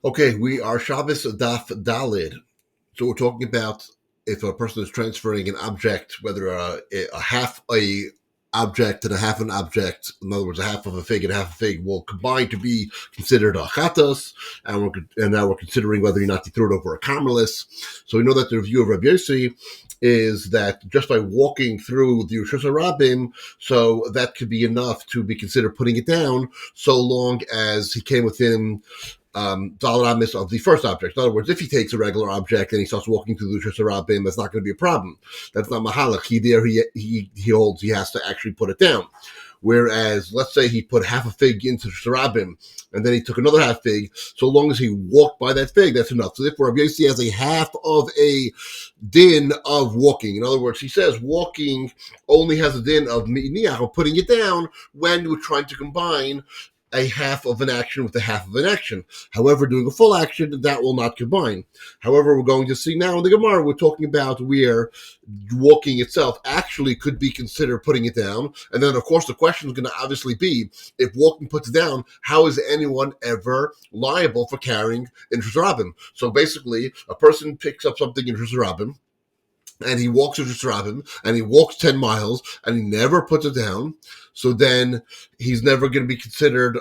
Okay, we are Shabbos Daf Dalid. So we're talking about if a person is transferring an object, whether a half a object and a half an object, in other words, a half of a fig and a half a fig, will combine to be considered a chatos, and now we're considering whether or not to throw it over a carmelis. So we know that the review of Rabbi Yossi is that just by walking through the Yerushalmi, so that could be enough to be considered putting it down, so long as he came within Dalaramis of the first object. In other words, if he takes a regular object and he starts walking through the Yerushalmi, that's not going to be a problem. That's not mahalach. He holds he has to actually put it down. Whereas, let's say he put half a fig into Yerushalmi, and then he took another half fig. So long as he walked by that fig, that's enough. So therefore, Rabbi Yossi has a half of a din of walking. In other words, he says walking only has a din of mi'niach, or putting it down, when we're trying to combine a half of an action with a half of an action. However, doing a full action, that will not combine. However, we're going to see now in the Gemara, we're talking about where walking itself actually could be considered putting it down. And then, of course, the question is going to obviously be, if walking puts it down, how is anyone ever liable for carrying in Yerushalmi? So basically, a person picks up something in Yerushalmi, and he walks to Yerushalim, and he walks 10 miles, and he never puts it down. So then he's never going to be considered.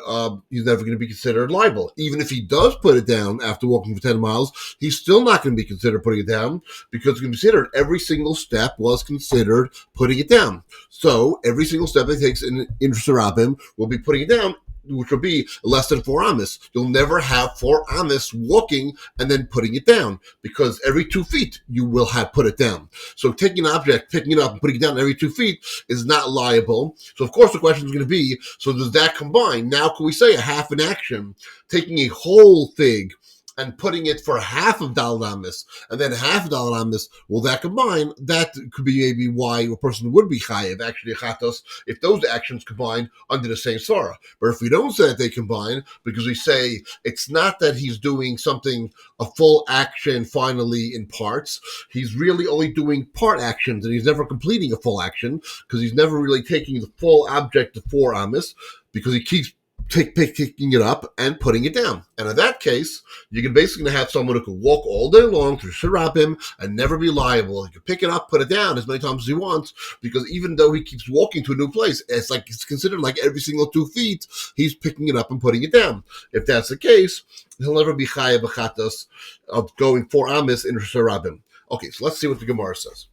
He's never going to be considered liable. Even if he does put it down after walking for 10 miles, he's still not going to be considered putting it down, because it's considered every single step was considered putting it down. So every single step that he takes in Yerushalim will be putting it down, which will be less than 4 amis. You'll never have 4 amis walking and then putting it down, because every 2 feet you will have put it down. So taking an object, picking it up, and putting it down every 2 feet is not liable. So of course the question is going to be, so does that combine? Now can we say a half an action, taking a whole fig and putting it for half of Daladamis, and then half of Daladamis, will that combine? That could be maybe why a person would be chayiv, actually a chatos, if those actions combine under the same Sarah. But if we don't say that they combine, because we say it's not that he's doing something, a full action finally in parts, he's really only doing part actions, and he's never completing a full action, because he's never really taking the full object to 4 amis, because he keeps picking it up and putting it down. And in that case, you can basically have someone who can walk all day long through Shirabim and never be liable. He can pick it up, put it down as many times as he wants, because even though he keeps walking to a new place, it's considered like every single 2 feet, he's picking it up and putting it down. If that's the case, he'll never be chayav b'chatos of going 4 amis in Shirabim. Okay, so let's see what the Gemara says.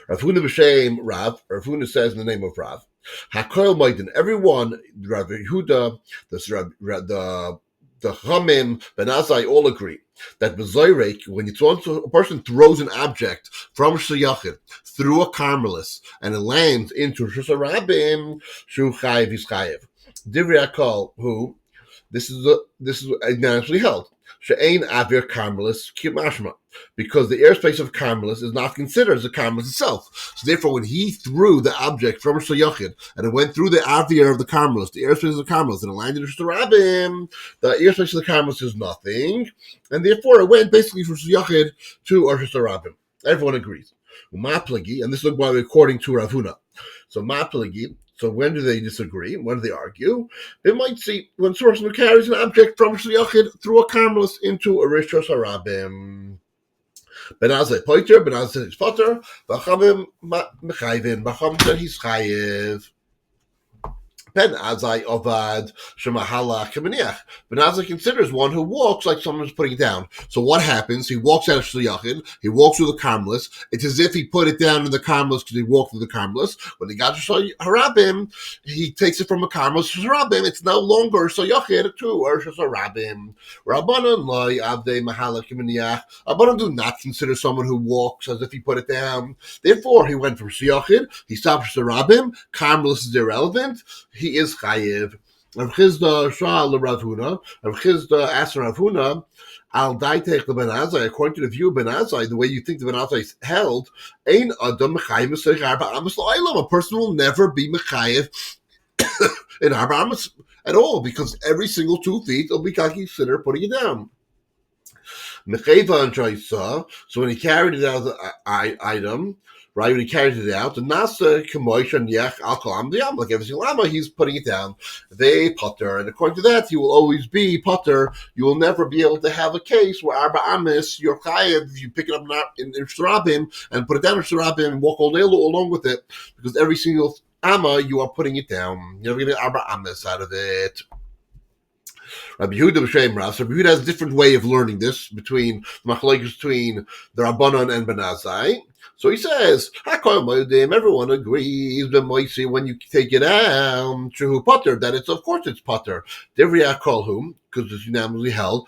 Rav Huna b'shem Rav. Rav Huna says in the name of Rav, Hakoil Maiden, everyone, Rav Yehuda, the Chamim, Ben Azai all agree that B'Zoyrek, when a person throws an object from Shayachid through a Carmelis and it lands into Shusarabim, Shu Chayiv is Chayiv. Divrei Akol, who this is unanimously held. She'ein Avir Carmelis Kimashma, because the airspace of Carmelis is not considered as the Carmelis itself. So therefore, when he threw the object from Shayachid and it went through the Avir of the Carmelis, the airspace of the Carmelis, and it landed in Shusarabim, the airspace of the Carmelis is nothing, and therefore it went basically from Shayachid to Shusarabim. Everyone agrees. Maplagi, and this is why we're according to Rav Huna. So Maplagi. So when do they disagree? When do they argue? They might see when someone carries an object from Shliachid through a Carmelis into a Rish Harabim. Benazai Poiter, Benazai is Potter, Bachamim Mechayvin, Bacham said he's Chayiv. Ben Azai Ovad Shemahala Kemeniach. Ben Azai considers one who walks like someone's putting it down. So what happens? He walks out of Shliachid, he walks through the Carmelis. It's as if he put it down in the Carmelis because he walked through the Carmelis. When he got to Harabim, he takes it from a Carmelis to Harabim. It's no longer Shliachid to Urshas Harabim. Rabbanon Loi Avdei Mahala Kemeniach. Rabbanon do not consider someone who walks as if he put it down. Therefore, he went from Shliachid, he stopped at Harabim. Carmelis is irrelevant. He is chayiv. Rav Chizda Shal Rav Huna. Rav Chizda asked Rav Huna, Al Daitech the Ben Azai. According to the view of Ben Azai, the way you think the Ben Azai is held, Ein Adam Mechayiv Mesech Arba Amos La'Olam. A person will never be mechayiv in Arba Amos at all, because every single 2 feet will be considered putting it down. Mecheva and Traisa. So when he carried it out, the item, right? When he carries it out, the Nasa Kamoishan Yech Alkalam the like every single Lama, he's putting it down. They putter, and according to that, he will always be putter. You will never be able to have a case where Arba Amis, your chayev, if you pick it up in Shirabim and put it down in Shirabim and walk all day along with it, because every single Amma, you are putting it down. You're going to get Arba Amis out of it. Rabbi Yehuda b'Shem Ras. Rabbi Yehuda has a different way of learning this between the machlokes between the Rabbanon and Ben Azai. So he says, everyone agrees when you take it out, that it's of course it's potter. Because it's unanimously held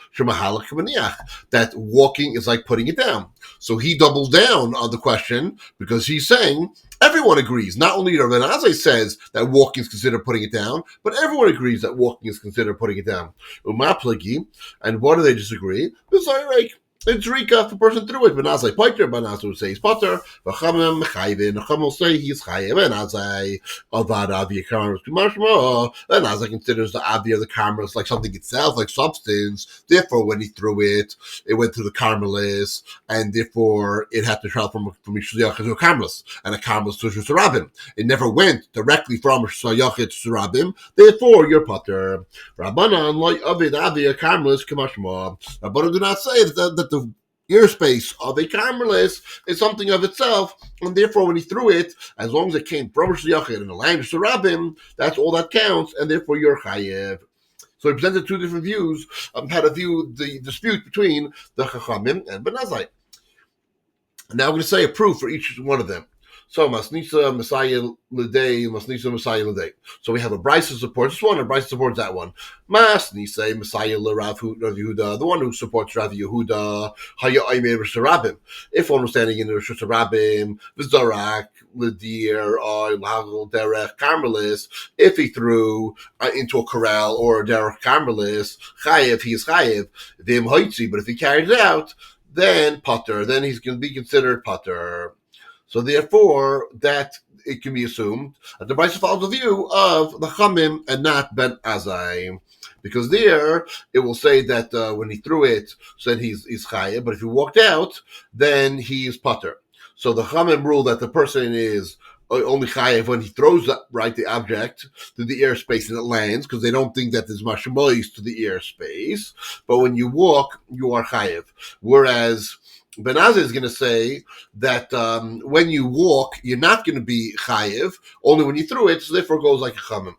that walking is like putting it down. So he doubles down on the question because he's saying everyone agrees. Not only Rabbi Azai says that walking is considered putting it down, but everyone agrees that walking is considered putting it down. And what do they disagree? It's Rika if a person threw it. Benazai Poiter, Benazai would say he's Potter. V'chamim Mechayvin, V'cham will say he's Chayev. Benazai Avad Avi Karmas Kumashma. Benazai considers the Avi of the Karmas like something itself, like substance. Therefore, when he threw it, it went to the Karmelis, and therefore it had to travel from Yishayach to a Karmelis, and a Karmelis to Shusarabim. It never went directly from Yishayach to Shusarabim. Therefore, you're Potter. Rabbanan like Avid Avi a Karmelis Kumashma. Rabbanan do not say that the airspace of a Karmelis is something of itself, and therefore when he threw it, as long as it came from Shiyachid and the land of Sarabim, that's all that counts, and therefore you're Chayev. So he presented two different views, how to view the dispute between the Chachamim and Ben Azai. Now I'm going to say a proof for each one of them. So Masnisa Messiah L'day, Masnisa Messiah L'day. So we have a Brisa supports this one, and Brisa supports that one. Masnisa Messiah L'Rav Yehuda, the one who supports Rav Yehuda. Haya Omer Rabim. If one was standing in the Rosh Rabim, V'Zarak L'Dir or L'Hagel Derech Karmelis, if he threw into a corral or a Derech Karmelis, Chayev, he is Chayev. V'Im Hoitzi, but if he carried it out, then Potter, then he's going to be considered Potter. So therefore, that it can be assumed that the Brisa follows the view of the Chamim and not Ben Azai, because there it will say that when he threw it, said he's Chayev, but if he walked out, then he's Potter. So the Chamim rule that the person is only Chayev when he throws the object to the airspace and it lands, because they don't think that there's mashmois to the airspace. But when you walk, you are Chayev. Whereas Ben Azai is going to say that when you walk, you're not going to be chayiv, only when you threw it, so therefore it goes like a chamim.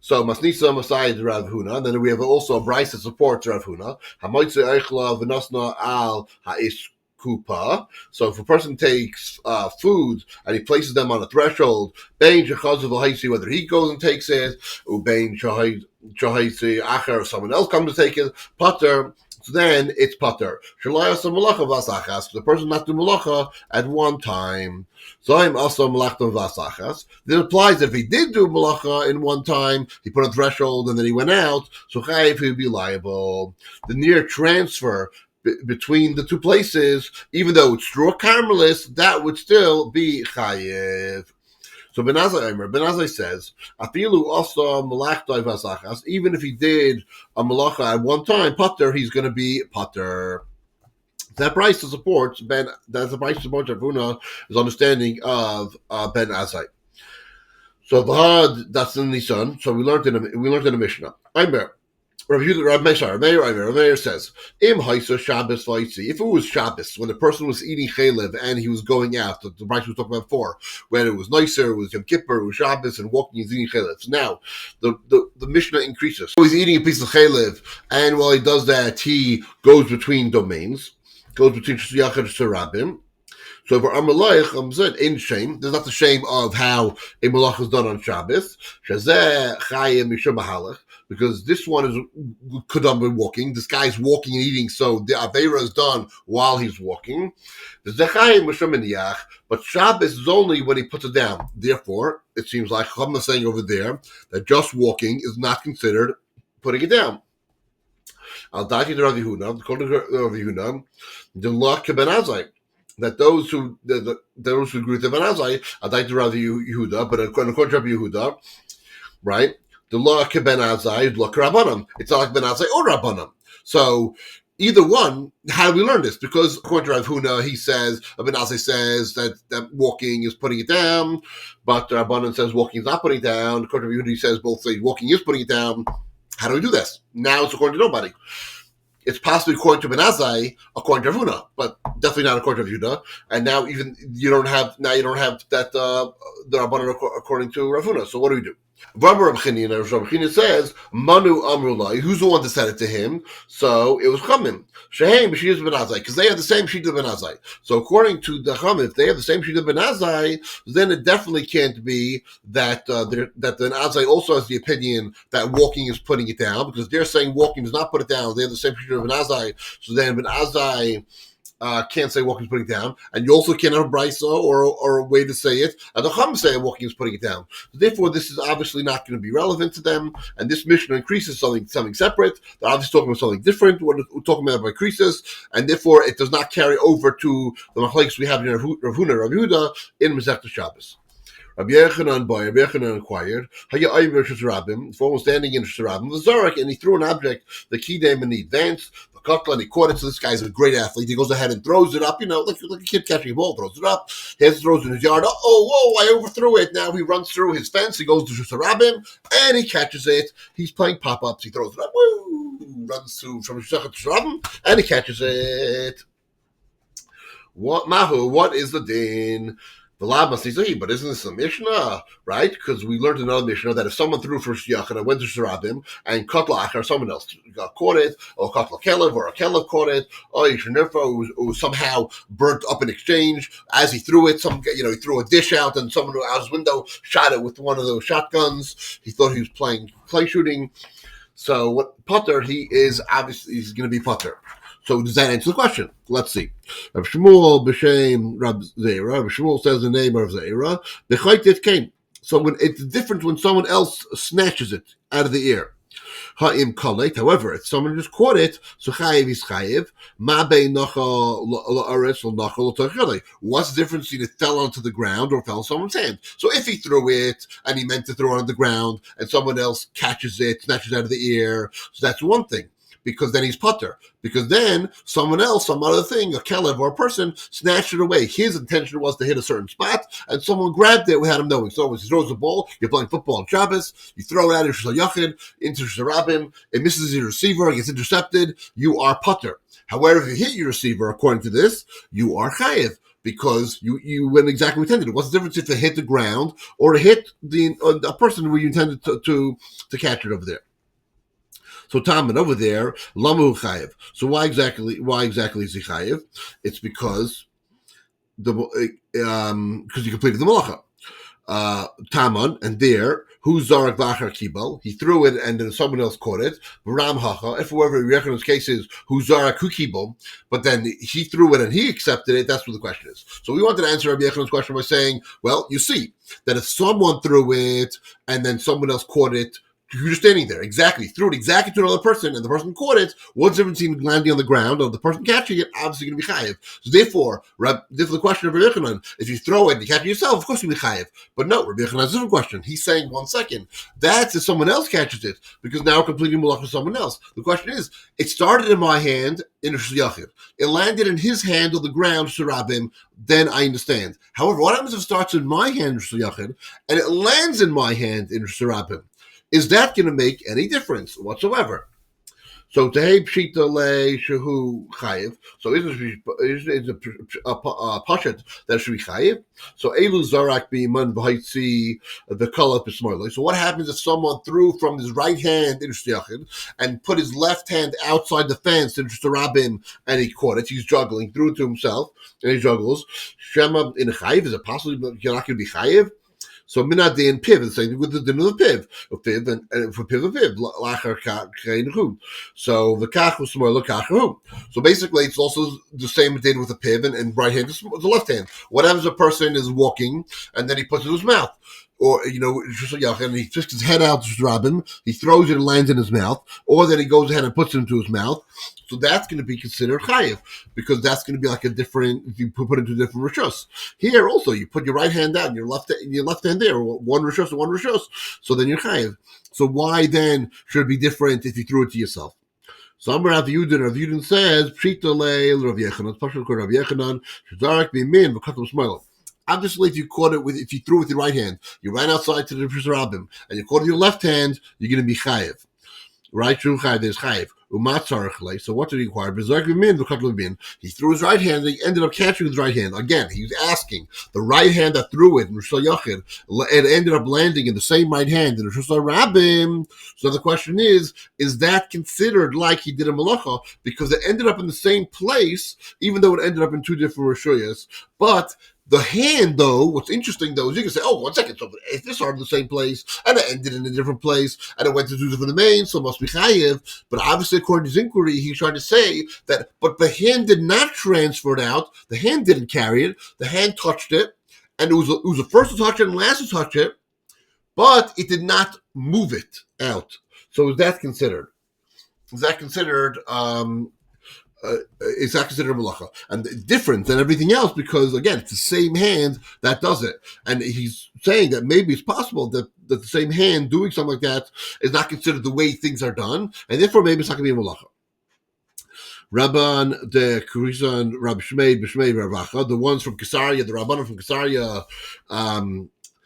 So Masnisa Masayid Rav Huna, and then we have also a Brisa that supports Rav Huna. Hamoitze Eichla V'Nosna Al Ha'is Kupa. So if a person takes food and he places them on a threshold, Bein Shechazav L'Haisi, whether he goes and takes it, or Bein Shechaisi Acher, or someone else comes to take it, Potter. So then it's Potter. The person not do malacha at one time. So I'm also malachtam vasachas. This implies that if he did do malacha in one time, he put a threshold and then he went out, so chayiv he would be liable. The near transfer between the two places, even though it's through a Karmelis, that would still be chayiv. So Ben Azai says, Afilu also malachtai vasachas, even if he did a malacha at one time, Potter, he's going to be Potter. That Brisa supports Ravuna is understanding of Ben Azai. So Vahad, that's in Nisan. So we learned in a Mishnah. Meir says, Im Haisa Shabbos Vaitzi. If it was Shabbos, when the person was eating chalev and he was going out, the Brisa was talking about before, when it was nicer, it was Yom Kippur, it was Shabbos, and walking is eating chalev. So now the Mishnah increases. So he's eating a piece of chalev, and while he does that, he goes between domains, goes between Shiyachar and Sarabim. So for Amalek, in shame, there's not the shame of how a malach is done on Shabbos. Shazeh Chayim Mishum Mahalach. Because this one could have been walking. This guy's walking and eating, so the Aveira is done while he's walking. But Shabbos is only when he puts it down. Therefore, it seems like Chacham is saying over there that just walking is not considered putting it down. Al-Dati to Rav Yehuda, according to Rav Yehuda, the law Ben Azai, that those who agree with Ben Azai, Al-Dati to Rav Yehuda, but according to Rav Yehuda, right? The law Ben Azai, look Rabbanim. It's not like Ben Azai or Rabbanim. So either one, how do we learn this? Because according to Rav Huna, he says, Ibn Azai says that walking is putting it down, but Rabbanan says walking is not putting it down. According to Rav Huna, he says both say walking is putting it down. How do we do this? Now it's according to nobody. It's possibly according to Ibn Azai, according to Rav Huna, but definitely not according to Rav Huna. And now you don't have that the Rabbanan according to Rav Huna. So what do we do? Rav Chanina says, Manu Amrulai, who's the one that said it to him? So it was Chamin. Shehem B'Shiyas Ben Azai, because they have the same Shita Ben Azai. So according to the Chamin, if they have the same Shita Ben Azai, then it definitely can't be that the Ben Azai also has the opinion that walking is putting it down, because they're saying walking does not put it down. They have the same Shita Ben Azai. So then Ben Azai can't say walking is putting it down, and you also can't have a brisa or a way to say it. And the Chum say walking is putting it down. So therefore, this is obviously not going to be relevant to them. And this Mishnah increases something separate. They're obviously talking about something different. We're talking about increases, and therefore it does not carry over to the machlekes we have in Rav Huna, Rav Yehuda in Masechta Shabbos. Rabbi Yechanan inquired, if one was standing in Shirabim, the Zorak, and he threw an object, the Kidem, and he advanced, the Kotla, and he caught it. So this guy's a great athlete. He goes ahead and throws it up, like a kid catching a ball, throws it up. He throws it in his yard. I overthrew it. Now he runs through his fence. He goes to Shirabim, and he catches it. He's playing pop-ups. He throws it up. Woo! Runs through from Shirabim, and he catches it. What is the din? The Lab must say, but isn't this a Mishnah, right? Because we learned another Mishnah that if someone threw for Shiyach and went to Shirabim and Kotlach or someone else got caught it, or Kotla Kelev or a Kelev caught it, or Yishnerfa was somehow burnt up in exchange as he threw it. He threw a dish out and someone out his window shot it with one of those shotguns. He thought he was playing clay shooting. So what Potter, he's going to be Potter. So does that answer the question? Let's see. Rabbi Shmuel b'shem Rab Zera. Rabbi Shmuel says the name of Zera. The chaytet came. So when it's different when someone else snatches it out of the air. Ha'im kolek. However, if someone just caught it, so chayiv is chayiv. Ma bein nachal la'aretz l'nachal l'tochele. What's the difference between it fell onto the ground or fell in someone's hand? So if he threw it and he meant to throw it on the ground and someone else catches it, snatches it out of the air, so that's one thing. Because then he's putter. Because then someone else, some other thing, a kelev or a person, snatched it away. His intention was to hit a certain spot, and someone grabbed it without him knowing. So he throws the ball, you're playing football on Shabbos, you throw it out of Yachid into Sharabim, it misses your receiver, it gets intercepted, you are putter. However, if you hit your receiver, according to this, you are chayiv. Because you went exactly what you intended. What's the difference if it hit the ground or it hit a person where you intended to catch it over there? So Talmud over there, Lamu Chayev. So why exactly is he Chayev? It's because you completed the Malacha. Taman, and there, who's Zarak Lachar Kibel? He threw it and then someone else caught it. Ram Hacha, if whoever we reckon his case is who's Zarak Kibel, but then he threw it and he accepted it, that's what the question is. So we wanted to answer Rabbi Yechanan's question by saying, well, you see, that if someone threw it and then someone else caught it, you're just standing there, threw it exactly to another person, and the person caught it. What's the difference between landing on the ground or the person catching it? Obviously going to be chayiv. So therefore, this is the question of Rabbi Yechanan. If you throw it and you catch it yourself, of course you'll be chayiv. But no, Rabbi Yechanan has a different question. He's saying, 1 second, that's if someone else catches it, because now we're completing malach with someone else. The question is, it started in my hand in Rosh Yachid. It landed in his hand on the ground, Sharabim, then I understand. However, what happens if it starts in my hand, Rosh Yachid, and it lands in my hand in Sharabim? Is that going to make any difference whatsoever? So tehei pshita le shehu chayiv. So is a pashat that should be chayiv? So elu zarak b'iman v'haitzi the kolot b'smoiloi. So what happens if someone threw from his right hand in Yachid and put his left hand outside the fence in Rabim and he caught it? He's juggling, threw it to himself and he juggles. Shema in a chayiv, is it possible you're not going to be chayiv? So minadei and piv is saying with the din of the piv, and for piv, lachar kach. So the kach was smaller kach. So basically, it's also the same din with the piv and right hand to the left hand. What happens if a person is walking and then he puts it in his mouth? Or, and he sticks his head out to Rabin, he throws it and lands in his mouth, or then he goes ahead and puts it into his mouth. So that's going to be considered chayiv, because that's going to be like a different, if you put it into different rishos. Here also, you put your right hand out and your left hand there, one rishos and one rishos, so then you're chayiv. So why then should it be different if you threw it to yourself? Somewhere Rav Yudin says, Pshita Leil, Rav Yechanan, Pashal Rav Yechanan, Shadarek Bimin, Vakatum Smilam. Obviously, if you threw with your right hand, you ran outside to the Rabbim, and you caught with your left hand, you're going to be chayiv. Right? True chayiv, there's chayiv. So what did he require? He threw his right hand, and he ended up catching his right hand. Again, he was asking. The right hand that threw it, it ended up landing in the same right hand in Rosh Rabbim. So the question is that considered like he did a malacha? Because it ended up in the same place, even though it ended up in two different Roshayas. But the hand, though, what's interesting, though, is you can say, oh, 1 second, so if this started in the same place, and it ended in a different place, and it went to two different domains, so it must be chayiv. But obviously, according to his inquiry, he's trying to say that, but the hand did not transfer it out, the hand didn't carry it, the hand touched it, and it was the first to touch it and last to touch it, but it did not move it out. So is that considered? Is that considered malacha, and different than everything else because again it's the same hand that does it, and he's saying that maybe it's possible that the same hand doing something like that is not considered the way things are done, and therefore maybe it's not going to be a malacha. Rabban de Kurisan, Rab Shmeid, B'Shmeid, Ravacha, the ones from Kesaria, the Rabbanim from Kesaria,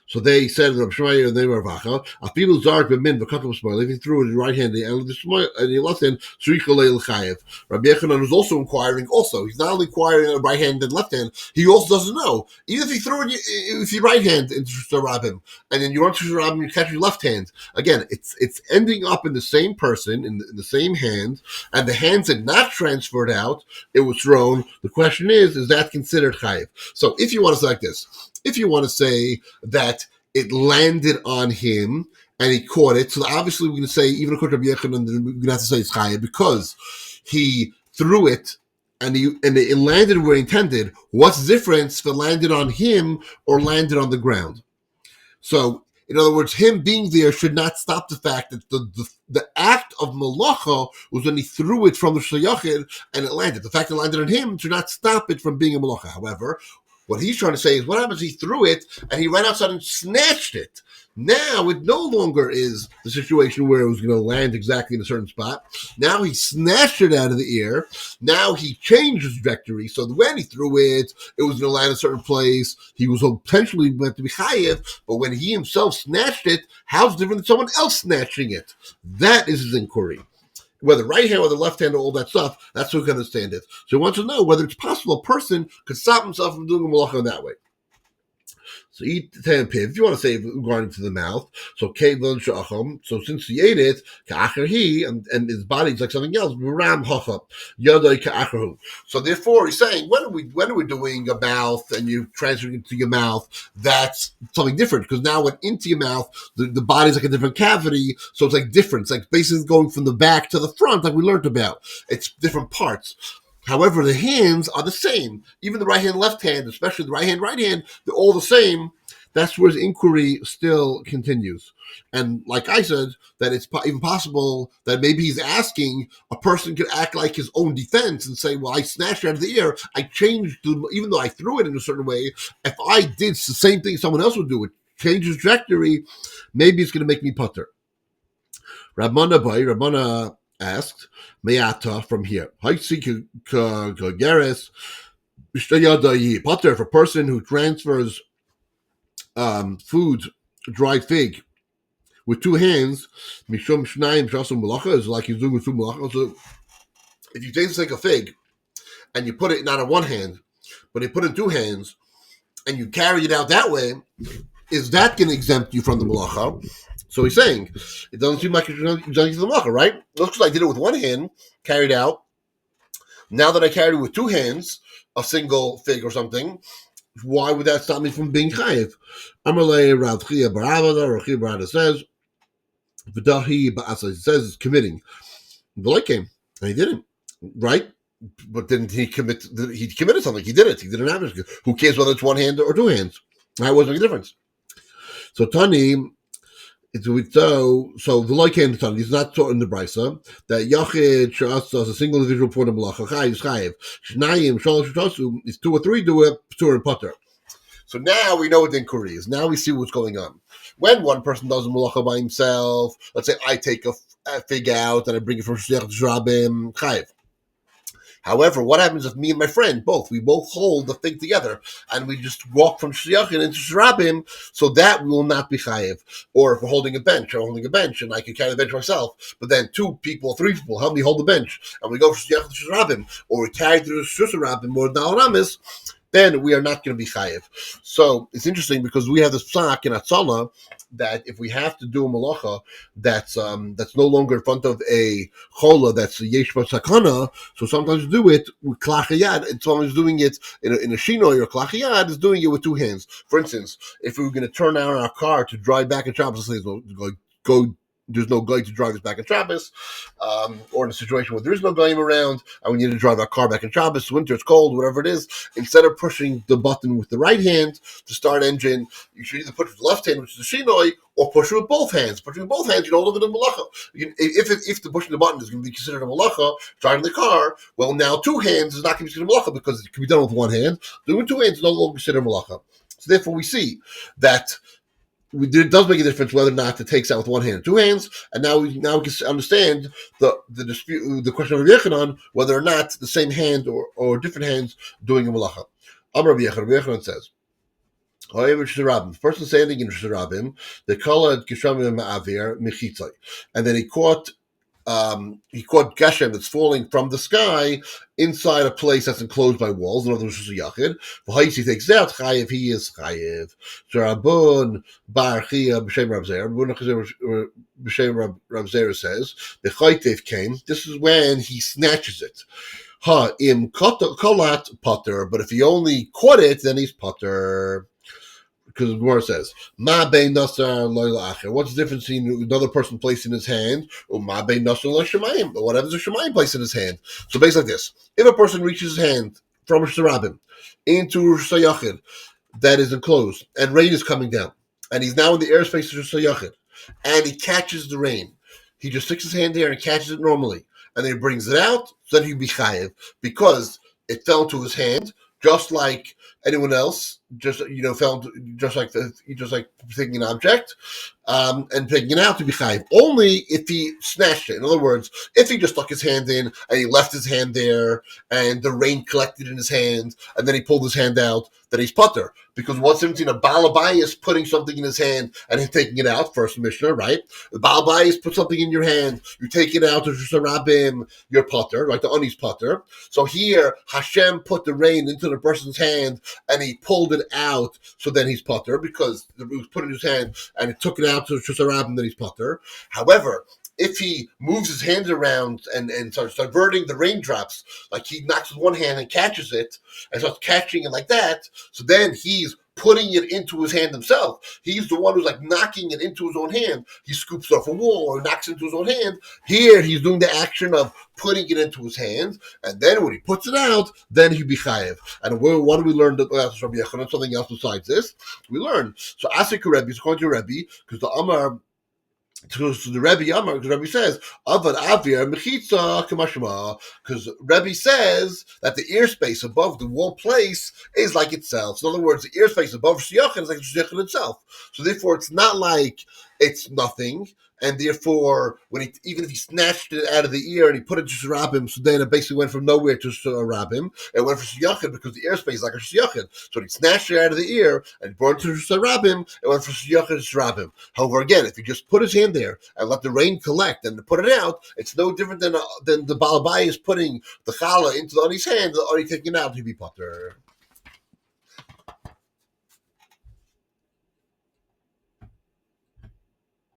so they said Rab Shmeir and they were Ravacha. Afilu Zark b'min v'katam smoil. If he threw it in the right hand and the left hand, Shricha leil chayev. Rabbi Yechanan was also inquiring. Also, he's not only inquiring on the right hand and left hand. He also doesn't know. Even if he threw it with your right hand into Rabbim, and then you run to Rabbim, you catch your left hand. Again, it's ending up in the same person in the same hand, and the hands had not transferred out. It was thrown. The question is that considered chayev? So if you want to say like this. If you want to say that it landed on him and he caught it, so obviously we're going to say, even according to Rabbi Yechanan, we're going to have to say it's chayav because he threw it and it landed where he intended. What's the difference if it landed on him or landed on the ground? So, in other words, him being there should not stop the fact that the act of malacha was when he threw it from the shayachid and it landed. The fact that it landed on him should not stop it from being a malacha. However, what he's trying to say is what happens if he threw it and he ran outside and snatched it? Now it no longer is the situation where it was going to land exactly in a certain spot. Now he snatched it out of the air. Now he changed his trajectory. So when he threw it, it was going to land in a certain place. He was potentially meant to be chayev, but when he himself snatched it, how's it different than someone else snatching it? That is his inquiry. Whether right hand or the left hand or all that stuff, that's who can understand it. So he wants to know whether it's possible a person could stop himself from doing a malacha in that way. So eat the piv, if you want to say regarding to the mouth. So kevon shacham. So since he ate it, ka'acher he, and his body's like something else. Ram hacham yadai ka'acherhu. So therefore, he's saying when are we doing a mouth and you transfer it into your mouth, that's something different because now went into your mouth, the body's like a different cavity, so it's like different. It's like basically going from the back to the front, like we learned about. It's different parts. However, the hands are the same. Even the right hand, left hand, especially the right hand, they're all the same. That's where his inquiry still continues. And like I said, that it's even possible that maybe he's asking a person could act like his own defense and say, well, I snatched it out of the air. I changed, even though I threw it in a certain way, if I did the same thing someone else would do, it change his trajectory, maybe it's going to make me putter. Rabbana asked, Mayata from here. Potter, if a person who transfers food, dried fig, with two hands, Mishum Shnayim Shasum Malacha, is like he's doing with two malacha. So if you take a fig and you put it not in one hand, but you put it in two hands, and you carry it out that way, is that going to exempt you from the malacha? So he's saying, it doesn't seem like you're exempt from the malacha, right? It looks like I did it with one hand, carried out. Now that I carried it with two hands, a single fig or something, why would that stop me from being chayiv? Amalei Rav Chia Baravada, Rav Chia Barada says, V'dahi Ba'asa, he says it's committing. The light came, and he didn't, right? But didn't he commit? He committed something. He did it. He didn't have it. Who cares whether it's one hand or two hands? That wasn't make a difference. So Tani, so the light came to Tani. He's not taught in the brisa that Yachid Shas a single individual for the malacha chayiv. Shnayim Shalosh Shtasu is two or three do it ptur and putter. So now we know what the inquiry is. Now we see what's going on. When one person does a malacha by himself, let's say I take fig out and I bring it from Shliach to Rabim Chayiv. However, what happens if me and my friend we both hold the thing together and we just walk from Shliachin into Shrabim, so that we will not be chayiv. Or if we're holding a bench, and I can carry the bench myself, but then 2 people, 3 people help me hold the bench, and we go from Shliachin to Shrabim, or we carry through Shrabim or Dalaramis, then we are not going to be chayiv. So it's interesting because we have this psak in Atzala that if we have to do a malacha that's no longer in front of a chola that's a yesh sakana, so sometimes we do it with klachayad, and sometimes doing it in a shinoi or klachayad is doing it with 2 hands. For instance, if we were going to turn on our car to drive back in Shabbos, there's no guy to drive us back in Shabbos, or in a situation where there is no guy around, and we need to drive our car back in Shabbos, winter, it's cold, whatever it is, instead of pushing the button with the right hand to start engine, you should either push with the left hand, which is the shinoi, or push it with both hands. Pushing with both hands, you don't live in a malacha. If the pushing the button is going to be considered a malacha, driving the car, well, now 2 hands is not going to be considered a malacha because it can be done with 1 hand. Doing 2 hands is no longer considered a malacha. So therefore, we see that it does make a difference whether or not it takes out with 1 hand or 2 hands, and now we can understand the dispute, the question of Rabbi Yechanan, whether or not the same hand or different hands doing a malacha. Amar Rabbi Yechanan says, the person standing in Yerushalim, the kala kishamim ma'avir mechitzai, and then he caught Geshem that's falling from the sky inside a place that's enclosed by walls. In other words, it's a yachid. V'haisi takes out chayiv. He is chayiv. So Rabban Bar Chia b'shem Rav Zer. B'shem Rav Zer says the chaytev came. This is when he snatches it. Ha im kolat potter. But if he only caught it, then he's potter. Because the Gemara says, "Ma bein nasar loyla acher." What's the difference between another person placing his hand or ma bein nasar loyla shemayim? Or whatever's a shemayim placing his hand. So basically like this: if a person reaches his hand from Rosh Hashanah into Rosh Hashanah that is enclosed, and rain is coming down, and he's now in the airspace of Rosh Hashanah, and he catches the rain, he just sticks his hand there and catches it normally, and then he brings it out, so then he'd be chayiv because it fell to his hand, just like anyone else, fell just like taking an object and taking it out to be chayiv. Only if he snatched it. In other words, if he just stuck his hand in and he left his hand there and the rain collected in his hand and then he pulled his hand out, then he's putter. Because what's the difference between a balabayas putting something in his hand and him taking it out? First Mishnah, right? The balabayas put something in your hand, you take it out to Rabim, you're putter, right? The oni's putter. So here Hashem put the rain into the person's hand and he pulled it out, so then he's putter because it was put in his hand and it took it out to Rabim, then he's putter. However, if he moves his hands around and starts diverting the raindrops, like he knocks with 1 hand and catches it and starts catching it like that, so then he's putting it into his hand himself. He's the one who's like knocking it into his own hand. He scoops off a wall or knocks it into his own hand. Here he's doing the action of putting it into his hand, and then when he puts it out, then he'd be chayev. And what do we learn about Rabbi Yechanan? Something else besides this? We learn. So Asik Rebbe is according to Rebbe, because the Amar, to the Rebbe Amar, because Rebbe says, Avad Avir Mechitza Kamashma, because Rebbe says that the ear space above the wall place is like itself. So in other words, the ear space above Shiyachin is like Shiyachin itself. So therefore, it's not like it's nothing. And therefore, even if he snatched it out of the ear and he put it to Sharabim, so then it basically went from nowhere to Sharabim. It went for Shiyachin because the airspace is like a Shiyachin. So he snatched it out of the ear and brought it to Sharabim. It went from Shiyachin to Sharabim. However, again, if he just put his hand there and let the rain collect and put it out, it's no different than the Balabai is putting the challah into the Ani's hand, the Ani taking it out to be potter.